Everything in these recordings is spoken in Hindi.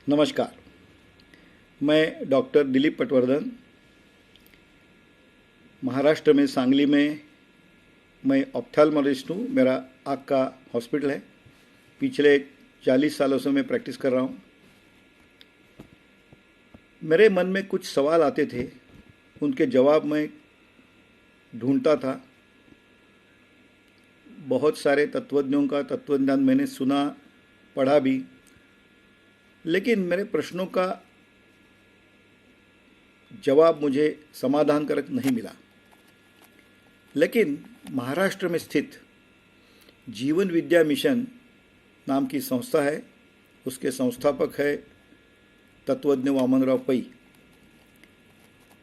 नमस्कार। मैं डॉक्टर दिलीप पटवर्धन, महाराष्ट्र में सांगली में मैं ऑप्थेल्मोलॉजिस्ट हूँ। मेरा आँख का हॉस्पिटल है। पिछले 40 सालों से मैं प्रैक्टिस कर रहा हूँ। मेरे मन में कुछ सवाल आते थे, उनके जवाब मैं ढूंढता था। बहुत सारे तत्वज्ञों का तत्वज्ञान मैंने सुना, पढ़ा भी, लेकिन मेरे प्रश्नों का जवाब मुझे समाधानकारक नहीं मिला। लेकिन महाराष्ट्र में स्थित जीवन विद्या मिशन नाम की संस्था है, उसके संस्थापक है तत्वज्ञ वामनराव पै।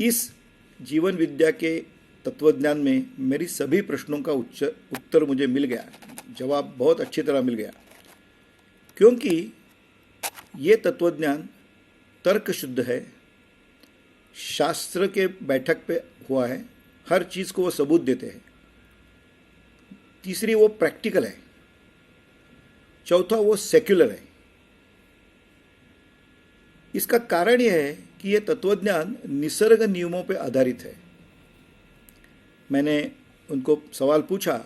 इस जीवन विद्या के तत्वज्ञान में मेरी सभी प्रश्नों का उत्तर मुझे मिल गया, जवाब बहुत अच्छी तरह मिल गया। क्योंकि ये तत्वज्ञान तर्क शुद्ध है, शास्त्र के बैठक पे हुआ है, हर चीज़ को वो सबूत देते हैं। तीसरी, वो प्रैक्टिकल है। चौथा, वो सेक्युलर है। इसका कारण यह है कि ये तत्वज्ञान निसर्ग नियमों पे आधारित है। मैंने उनको सवाल पूछा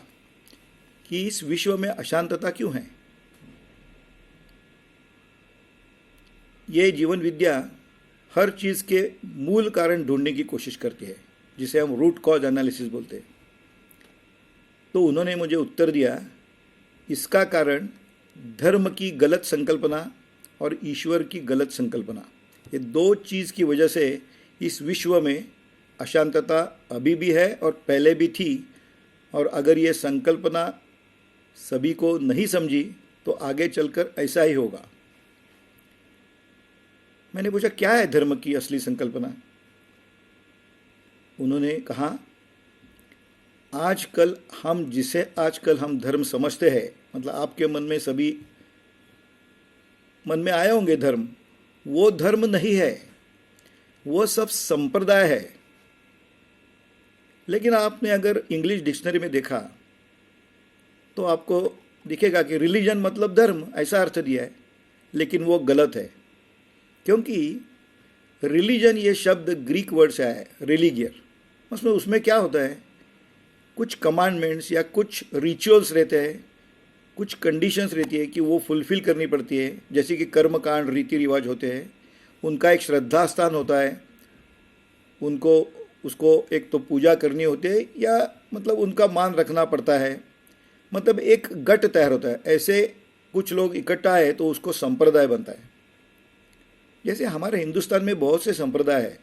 कि इस विश्व में अशांतता क्यों है। ये जीवन विद्या हर चीज़ के मूल कारण ढूंढने की कोशिश करती है, जिसे हम रूट कॉज एनालिसिस बोलते हैं। तो उन्होंने मुझे उत्तर दिया, इसका कारण धर्म की गलत संकल्पना और ईश्वर की गलत संकल्पना, ये दो चीज़ की वजह से इस विश्व में अशांतता अभी भी है और पहले भी थी। और अगर ये संकल्पना सभी को नहीं समझी तो आगे चलकर ऐसा ही होगा। मैंने पूछा, क्या है धर्म की असली संकल्पना। उन्होंने कहा, आजकल हम धर्म समझते हैं, मतलब आपके मन में सभी मन में आए होंगे धर्म, वो धर्म नहीं है, वो सब संप्रदाय है। लेकिन आपने अगर इंग्लिश डिक्शनरी में देखा तो आपको दिखेगा कि रिलीजन मतलब धर्म, ऐसा अर्थ दिया है, लेकिन वो गलत है। क्योंकि रिलीजन ये शब्द ग्रीक वर्ड से आया है, रिलीगियर। उसमें क्या होता है, कुछ कमांडमेंट्स या कुछ रिचुअल्स रहते हैं, कुछ कंडीशंस रहती है कि वो फुलफिल करनी पड़ती है। जैसे कि कर्मकांड, रीति रिवाज होते हैं, उनका एक श्रद्धा स्थान होता है, उनको उसको एक तो पूजा करनी होती है या मतलब उनका मान रखना पड़ता है, मतलब एक गट तैयार होता है। ऐसे कुछ लोग इकट्ठा है तो उसको संप्रदाय बनता है। जैसे हमारे हिंदुस्तान में बहुत से संप्रदाय है,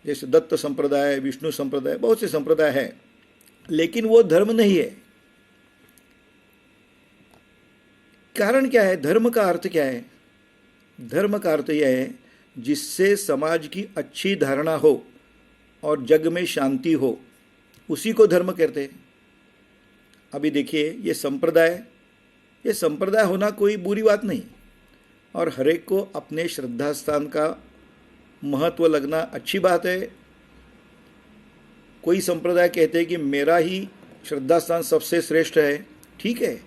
जैसे दत्त संप्रदाय, विष्णु संप्रदाय, बहुत से संप्रदाय है, लेकिन वो धर्म नहीं है। कारण क्या है, धर्म का अर्थ क्या है। धर्म का अर्थ यह है जिससे समाज की अच्छी धारणा हो और जग में शांति हो, उसी को धर्म कहते हैं। अभी देखिए, ये संप्रदाय होना कोई बुरी बात नहीं, और हर एक को अपने श्रद्धा स्थान का महत्व लगना अच्छी बात है। कोई संप्रदाय कहते हैं कि मेरा ही श्रद्धा स्थान सबसे श्रेष्ठ है, ठीक है,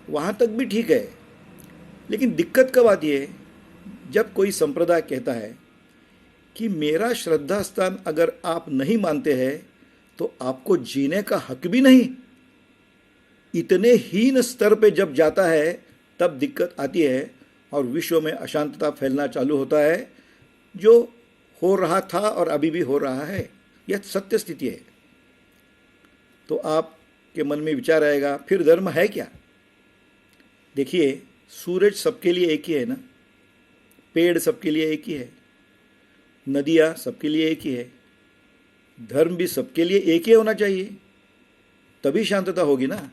वहाँ तक भी ठीक है। लेकिन दिक्कत कब आती है, जब कोई संप्रदाय कहता है कि मेरा श्रद्धा स्थान अगर आप नहीं मानते हैं तो आपको जीने का हक भी नहीं। इतने हीन स्तर पे जब जाता है तब दिक्कत आती है और विश्व में अशांतता फैलना चालू होता है, जो हो रहा था और अभी भी हो रहा है। यह सत्य स्थिति है। तो आपके मन में विचार आएगा, फिर धर्म है क्या। देखिए, सूरज सबके लिए एक ही है ना, पेड़ सबके लिए एक ही है, नदियाँ सबके लिए एक ही है, धर्म भी सबके लिए एक ही होना चाहिए, तभी शांतता होगी ना।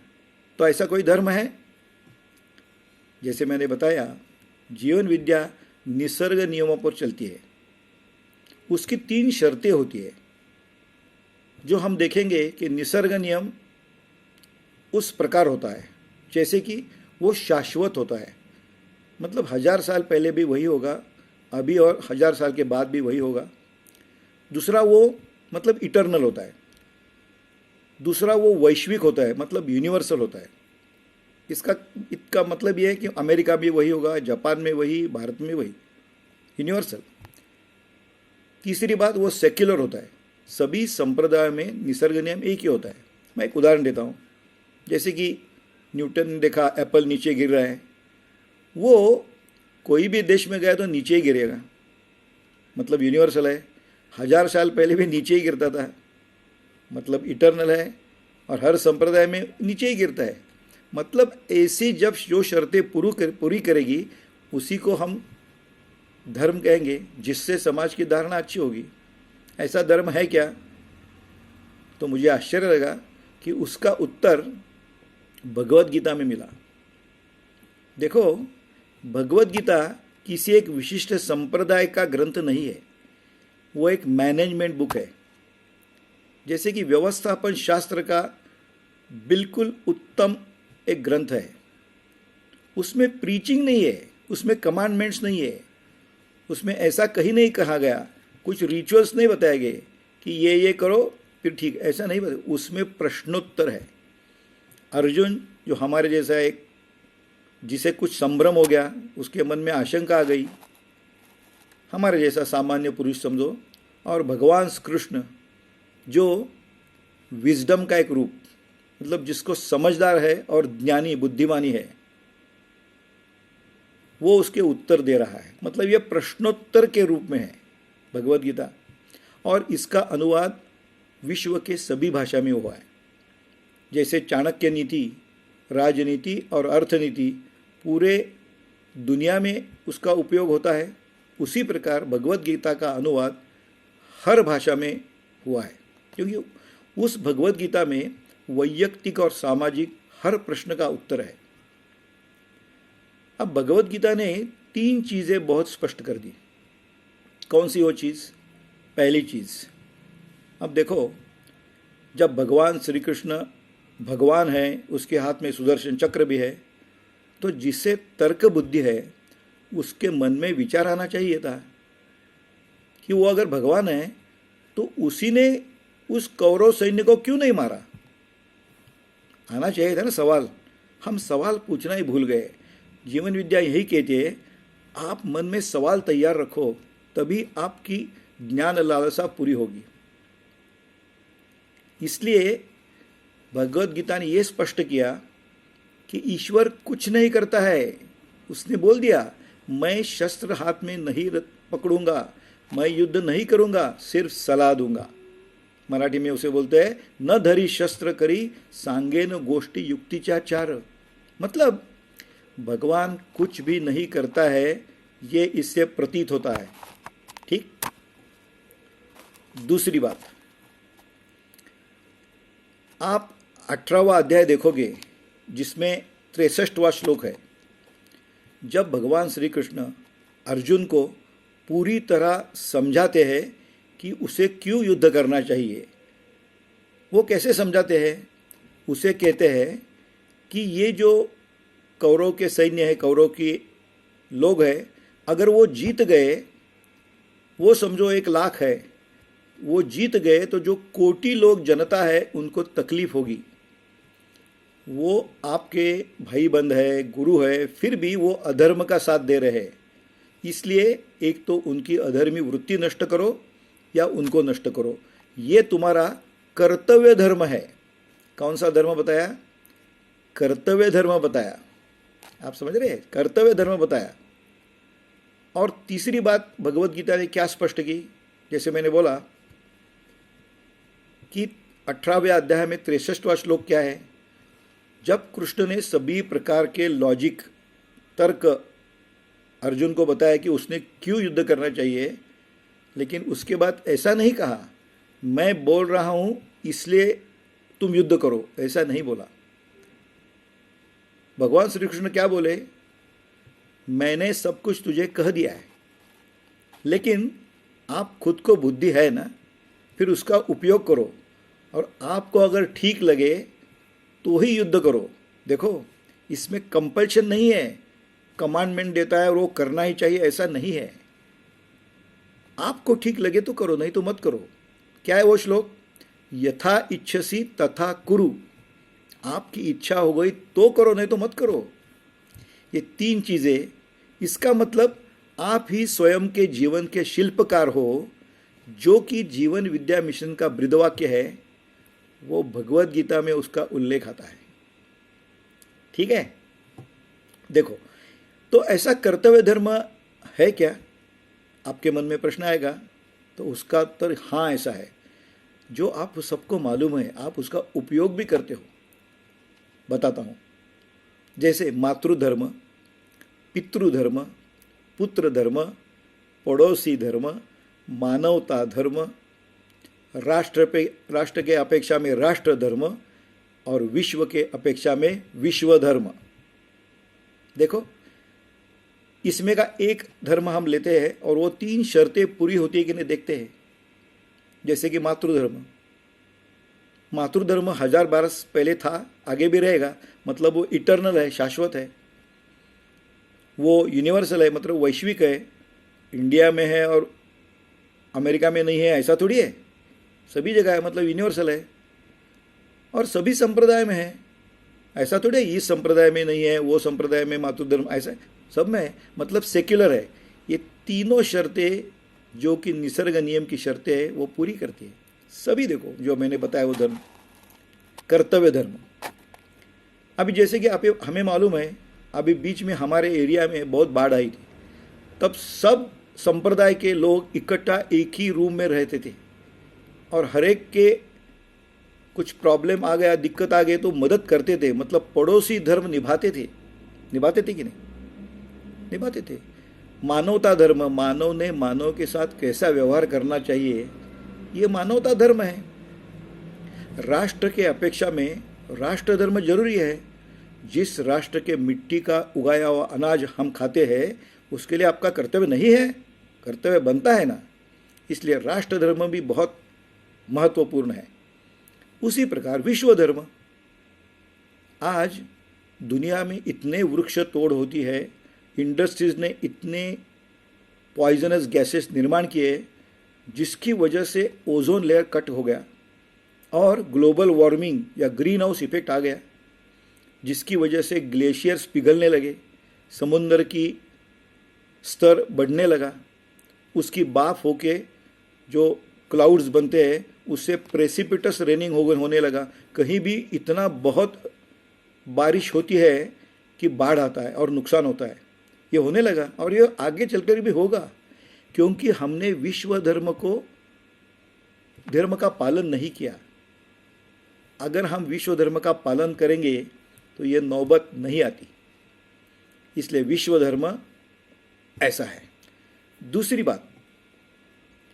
तो ऐसा कोई धर्म है। जैसे मैंने बताया, जीवन विद्या निसर्ग नियमों पर चलती है। उसकी 3 शर्तें होती है, जो हम देखेंगे कि निसर्ग नियम उस प्रकार होता है जैसे कि वो शाश्वत होता है, मतलब 1000 साल पहले भी वही होगा, अभी और 1000 साल के बाद भी वही होगा। दूसरा, वो मतलब इटर्नल होता है। दूसरा, वो वैश्विक होता है, मतलब यूनिवर्सल होता है। इसका मतलब ये है कि अमेरिका भी वही होगा, जापान में वही, भारत में वही। यूनिवर्सल। तीसरी बात, वो सेक्युलर होता है। सभी संप्रदाय में निसर्ग नियम एक ही होता है। मैं एक उदाहरण देता हूँ। जैसे कि न्यूटन ने देखा एप्पल नीचे गिर रहा है, वो कोई भी देश में गया तो नीचे ही गिरेगा, मतलब यूनिवर्सल है। 1000 साल पहले भी नीचे ही गिरता था, मतलब इटर्नल है, और हर संप्रदाय में नीचे ही गिरता है। मतलब ऐसी जब जो शर्तें पूरी करेगी उसी को हम धर्म कहेंगे, जिससे समाज की धारणा अच्छी होगी। ऐसा धर्म है क्या? तो मुझे आश्चर्य लगा कि उसका उत्तर भगवत गीता में मिला। देखो, भगवत गीता किसी एक विशिष्ट संप्रदाय का ग्रंथ नहीं है, वो एक मैनेजमेंट बुक है। जैसे कि व्यवस्थापन शास्त्र का बिल्कुल उत्तम एक ग्रंथ है। उसमें प्रीचिंग नहीं है, उसमें कमांडमेंट्स नहीं है, उसमें ऐसा कहीं नहीं कहा गया, कुछ रिचुअल्स नहीं बताए गए कि ये करो फिर ठीक, ऐसा नहीं बताया। उसमें प्रश्नोत्तर है। अर्जुन जो हमारे जैसा एक, जिसे कुछ संभ्रम हो गया, उसके मन में आशंका आ गई, हमारे जैसा सामान्य पुरुष समझो, और भगवान कृष्ण जो विजडम का एक रूप, मतलब जिसको समझदार है और ज्ञानी बुद्धिमानी है, वो उसके उत्तर दे रहा है। मतलब ये प्रश्नोत्तर के रूप में है भगवत गीता, और इसका अनुवाद विश्व के सभी भाषा में हुआ है। जैसे चाणक्य नीति, राजनीति और अर्थनीति पूरे दुनिया में उसका उपयोग होता है, उसी प्रकार भगवत गीता का अनुवाद हर भाषा में हुआ है, क्योंकि उस भगवत गीता में वैयक्तिक और सामाजिक हर प्रश्न का उत्तर है। अब भगवत गीता ने 3 चीज़ें बहुत स्पष्ट कर दी। कौन सी वो चीज़? पहली चीज़, अब देखो, जब भगवान श्री कृष्ण भगवान है, उसके हाथ में सुदर्शन चक्र भी है, तो जिसे तर्क बुद्धि है उसके मन में विचार आना चाहिए था कि वो अगर भगवान है तो उसी ने उस कौरव सैन्य को क्यों नहीं मारा। आना चाहिए था ना सवाल। हम सवाल पूछना ही भूल गए। जीवन विद्या यही कहती है, आप मन में सवाल तैयार रखो, तभी आपकी ज्ञान लालसा पूरी होगी। इसलिए भगवत गीता ने यह स्पष्ट किया कि ईश्वर कुछ नहीं करता है। उसने बोल दिया, मैं शस्त्र हाथ में नहीं पकड़ूंगा, मैं युद्ध नहीं करूंगा, सिर्फ सलाह दूंगा। मराठी में उसे बोलते हैं, न धरी शस्त्र करी सांगेन गोष्ठी युक्तिचा चार। मतलब भगवान कुछ भी नहीं करता है, ये इससे प्रतीत होता है। ठीक। दूसरी बात, आप 18वां अध्याय देखोगे जिसमें 63वां श्लोक है। जब भगवान श्री कृष्ण अर्जुन को पूरी तरह समझाते हैं कि उसे क्यों युद्ध करना चाहिए, वो कैसे समझाते हैं? उसे कहते हैं कि ये जो कौरव के सैन्य है, कौरव के लोग हैं, अगर वो जीत गए, वो समझो 1 लाख है, वो जीत गए तो जो कोटि लोग जनता है उनको तकलीफ होगी। वो आपके भाई बंद है, गुरु है, फिर भी वो अधर्म का साथ दे रहे हैं। इसलिए एक तो उनकी अधर्मी वृत्ति नष्ट करो या उनको नष्ट करो, ये तुम्हारा कर्तव्य धर्म है। कौन सा धर्म बताया? कर्तव्य धर्म बताया। आप समझ रहे हैं? कर्तव्य धर्म बताया। और तीसरी बात भगवत गीता ने क्या स्पष्ट की? जैसे मैंने बोला कि 18वें अध्याय में 63वां श्लोक क्या है? जब कृष्ण ने सभी प्रकार के लॉजिक, तर्क अर्जुन को बताया कि उसने क्यों युद्ध करना चाहिए, लेकिन उसके बाद ऐसा नहीं कहा मैं बोल रहा हूं इसलिए तुम युद्ध करो, ऐसा नहीं बोला। भगवान श्री कृष्ण क्या बोले? मैंने सब कुछ तुझे कह दिया है, लेकिन आप खुद को बुद्धि है ना, फिर उसका उपयोग करो, और आपको अगर ठीक लगे तो ही युद्ध करो। देखो, इसमें कंपल्शन नहीं है, कमांडमेंट देता है और वो करना ही चाहिए, ऐसा नहीं है। आपको ठीक लगे तो करो, नहीं तो मत करो। क्या है वो श्लोक? यथा इच्छसी तथा कुरु। आपकी इच्छा हो गई तो करो, नहीं तो मत करो। ये 3 चीज़ें, इसका मतलब आप ही स्वयं के जीवन के शिल्पकार हो, जो कि जीवन विद्या मिशन का बृहदवाक्य है, वो भगवत गीता में उसका उल्लेख आता है। ठीक है, देखो, तो ऐसा कर्तव्य धर्म है क्या? आपके मन में प्रश्न आएगा, तो उसका उत्तर हाँ, ऐसा है। जो आप सबको मालूम है, आप उसका उपयोग भी करते हो। बताता हूँ। जैसे मातृधर्म, पितृधर्म, पुत्र धर्म, पड़ोसी धर्म, मानवता धर्म, राष्ट्र के अपेक्षा में राष्ट्र धर्म और विश्व के अपेक्षा में विश्व धर्म। देखो, इसमें का एक धर्म हम लेते हैं और वो 3 शर्तें पूरी होती है कि नहीं देखते हैं। जैसे कि मातृधर्म, मातृधर्म 1000 बरस पहले था, आगे भी रहेगा, मतलब वो इटर्नल है, शाश्वत है। वो यूनिवर्सल है, मतलब वैश्विक है। इंडिया में है और अमेरिका में नहीं है, ऐसा थोड़ी है। सभी जगह है, मतलब यूनिवर्सल है। और सभी संप्रदाय में है, ऐसा थोड़ी है इस संप्रदाय में नहीं है, वो संप्रदाय में मातृधर्म, ऐसा सब में है, मतलब सेक्युलर है। ये तीनों शर्तें जो कि निसर्ग नियम की शर्तें हैं, वो पूरी करती है सभी। देखो, जो मैंने बताया वो धर्म, कर्तव्य धर्म। अभी जैसे कि आप हमें मालूम है, अभी बीच में हमारे एरिया में बहुत बाढ़ आई थी, तब सब संप्रदाय के लोग इकट्ठा एक ही रूम में रहते थे और हर एक के कुछ प्रॉब्लम आ गया, दिक्कत आ गई तो मदद करते थे, मतलब पड़ोसी धर्म निभाते थे कि नहीं? निभाते थे। मानवता धर्म, मानव ने मानव के साथ कैसा व्यवहार करना चाहिए, ये मानवता धर्म है। राष्ट्र के अपेक्षा में राष्ट्र धर्म जरूरी है। जिस राष्ट्र के मिट्टी का उगाया हुआ अनाज हम खाते हैं, उसके लिए आपका कर्तव्य नहीं है? कर्तव्य बनता है ना। इसलिए राष्ट्र धर्म भी बहुत महत्वपूर्ण है। उसी प्रकार विश्व धर्म, आज दुनिया में इतने वृक्ष तोड़ होती है, इंडस्ट्रीज ने इतने पॉइजनस गैसेस निर्माण किए, जिसकी वजह से ओजोन लेयर कट हो गया और ग्लोबल वार्मिंग या ग्रीन हाउस इफेक्ट आ गया, जिसकी वजह से ग्लेशियर्स पिघलने लगे, समुद्र की स्तर बढ़ने लगा, उसकी बाफ होके जो क्लाउड्स बनते हैं उससे प्रेसिपिटस रेनिंग होने लगा। कहीं भी इतना बहुत बारिश होती है कि बाढ़ आता है और नुकसान होता है। ये होने लगा और ये आगे चलकर भी होगा, क्योंकि हमने विश्व धर्म का पालन नहीं किया। अगर हम विश्व धर्म का पालन करेंगे तो ये नौबत नहीं आती। इसलिए विश्व धर्म ऐसा है। दूसरी बात,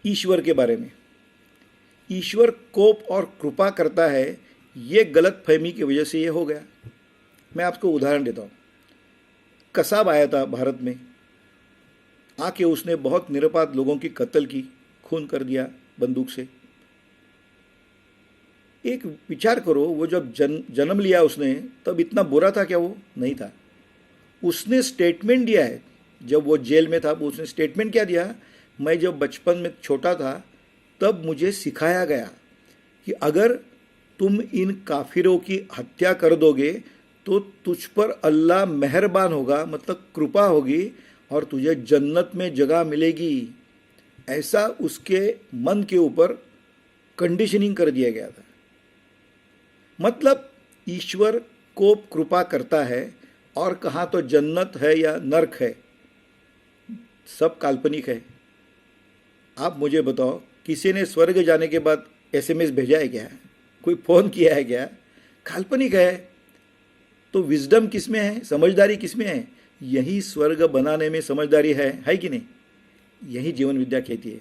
ईश्वर के बारे में। ईश्वर कोप और कृपा करता है, ये गलत फहमी की वजह से ये हो गया। मैं आपको उदाहरण देता हूँ। कसाब आया था भारत में, आके उसने बहुत निरपराध लोगों की कत्ल की, खून कर दिया बंदूक से। एक विचार करो, वो जब जन्म लिया उसने, तब इतना बुरा था क्या? वो नहीं था। उसने स्टेटमेंट दिया है, जब वो जेल में था उसने स्टेटमेंट क्या दिया? मैं जब बचपन में छोटा था तब मुझे सिखाया गया कि अगर तुम इन काफिरों की हत्या कर दोगे तो तुझ पर अल्लाह मेहरबान होगा, मतलब कृपा होगी और तुझे जन्नत में जगह मिलेगी। ऐसा उसके मन के ऊपर कंडीशनिंग कर दिया गया था। मतलब ईश्वर को कृपा करता है, और कहाँ तो जन्नत है या नर्क है, सब काल्पनिक है। आप मुझे बताओ, किसी ने स्वर्ग जाने के बाद SMS भेजा है क्या? कोई फ़ोन किया है क्या? काल्पनिक है। तो विजडम किस में है, समझदारी किस में है? यही स्वर्ग बनाने में समझदारी है कि नहीं? यही जीवन विद्या कहती है।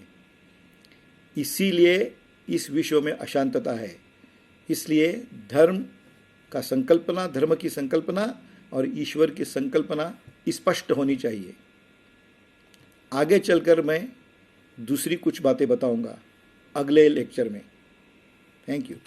इसीलिए इस विश्व में अशांतता है। इसलिए धर्म की संकल्पना और ईश्वर की संकल्पना स्पष्ट होनी चाहिए। आगे चलकर मैं दूसरी कुछ बातें बताऊंगा अगले लेक्चर में। Thank you.